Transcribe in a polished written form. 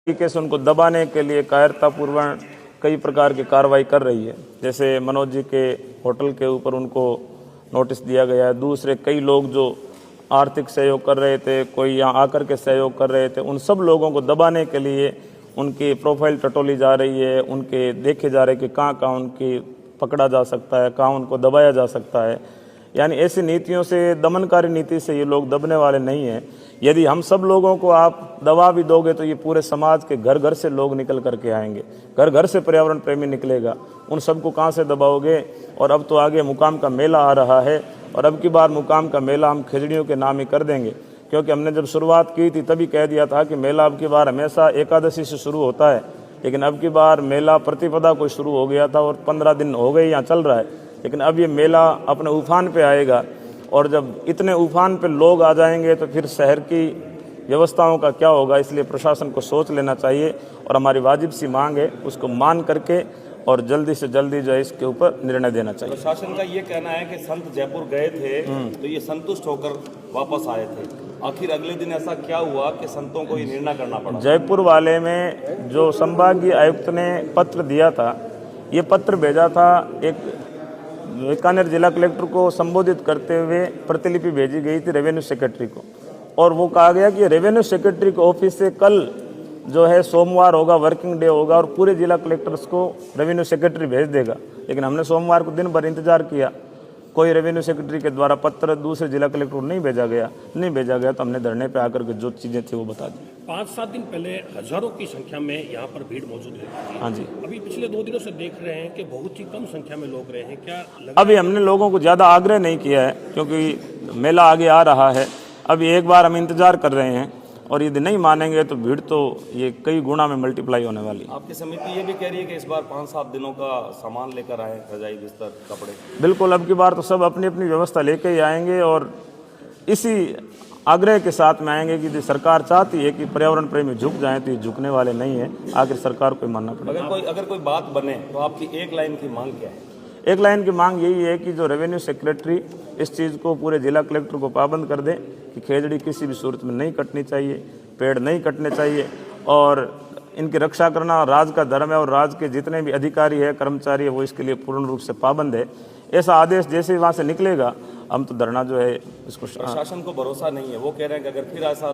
तरीके से उनको दबाने के लिए कायरतापूर्वक कई प्रकार की कार्रवाई कर रही है। जैसे मनोज जी के होटल के ऊपर उनको नोटिस दिया गया है। दूसरे कई लोग जो आर्थिक सहयोग कर रहे थे, कोई यहाँ आकर के सहयोग कर रहे थे, उन सब लोगों को दबाने के लिए उनकी प्रोफाइल टटोली जा रही है। उनके देखे जा रहे हैं कि कहाँ उनकी पकड़ा जा सकता है, कहाँ उनको दबाया जा सकता है। यानी ऐसी नीतियों से, दमनकारी नीति से ये लोग दबने वाले नहीं हैं। यदि हम सब लोगों को आप दबा भी दोगे तो ये पूरे समाज के घर घर से लोग निकल करके आएंगे, घर घर से पर्यावरण प्रेमी निकलेगा। उन सबको कहाँ से दबाओगे? और अब तो आगे मुकाम का मेला आ रहा है और अब की बार मुकाम का मेला हम खिचड़ियों के नाम ही कर देंगे, क्योंकि हमने जब शुरुआत की थी तभी कह दिया था कि मेला अब की बार हमेशा एकादशी से शुरू होता है, लेकिन अब की बार मेला प्रतिपदा को शुरू हो गया था और 15 दिन हो गए यहाँ चल रहा है। लेकिन अब ये मेला अपने उफान पे आएगा और जब इतने उफान पे लोग आ जाएंगे तो फिर शहर की व्यवस्थाओं का क्या होगा। इसलिए प्रशासन को सोच लेना चाहिए और हमारी वाजिब सी मांग है उसको मान करके और जल्दी से जल्दी जो है इसके ऊपर निर्णय देना चाहिए। प्रशासन का ये कहना है कि संत जयपुर गए थे तो ये संतुष्ट होकर वापस आए थे। आखिर अगले दिन ऐसा क्या हुआ कि संतों को ये निर्णय करना पड़ा? जयपुर वाले में जो संभागीय आयुक्त ने पत्र दिया था, ये पत्र भेजा था एक बीकानेर जिला कलेक्टर को संबोधित करते हुए प्रतिलिपि भेजी गई थी रेवेन्यू सेक्रेटरी को, और वो कहा गया कि रेवेन्यू सेक्रेटरी के ऑफिस से कल जो है सोमवार होगा, वर्किंग डे होगा और पूरे जिला कलेक्टर्स को रेवेन्यू सेक्रेटरी भेज देगा। लेकिन हमने सोमवार को दिन भर इंतजार किया, कोई रेवेन्यू सेक्रेटरी के द्वारा पत्र दूसरे जिला कलेक्टर को नहीं भेजा गया तो हमने धरने पे आकर के जो चीजें थी वो बता दी। 5-7 दिन पहले हजारों की संख्या में यहाँ पर भीड़ मौजूद है। हाँ जी। अभी पिछले 2 दिनों से देख रहे हैं कि बहुत ही कम संख्या में लोग रहे हैं। क्या अभी हमने लोगों को ज्यादा आग्रह नहीं किया है क्योंकि मेला आगे आ रहा है। अभी एक बार हम इंतजार कर रहे हैं और यदि नहीं मानेंगे तो भीड़ तो ये कई गुना में मल्टीप्लाई होने वाली है। आपकी समिति ये भी कह रही है कि इस बार 5-7 दिनों का सामान लेकर आए, रजाई, बिस्तर, कपड़े। बिल्कुल, अब की बार तो सब अपनी अपनी व्यवस्था लेके ही आएंगे और इसी आग्रह के साथ में आएंगे कि सरकार चाहती है कि पर्यावरण प्रेमी झुक जाएं तो ये झुकने वाले नहीं है। आखिर सरकार को मानना पड़ेगा। अगर कोई बात बने तो आपकी एक लाइन की मांग क्या है? एक लाइन की मांग यही है कि जो रेवेन्यू सेक्रेटरी इस चीज़ को पूरे जिला कलेक्टर को पाबंद कर दे कि खेजड़ी किसी भी सूरत में नहीं कटनी चाहिए, पेड़ नहीं कटने चाहिए और इनकी रक्षा करना राज का धर्म है और राज के जितने भी अधिकारी है, कर्मचारी है, वो इसके लिए पूर्ण रूप से पाबंद है। ऐसा आदेश जैसे ही वहाँ से निकलेगा हम तो धरना जो है इसको प्रशासन को भरोसा नहीं है, वो कह रहे हैं कि अगर फिर ऐसा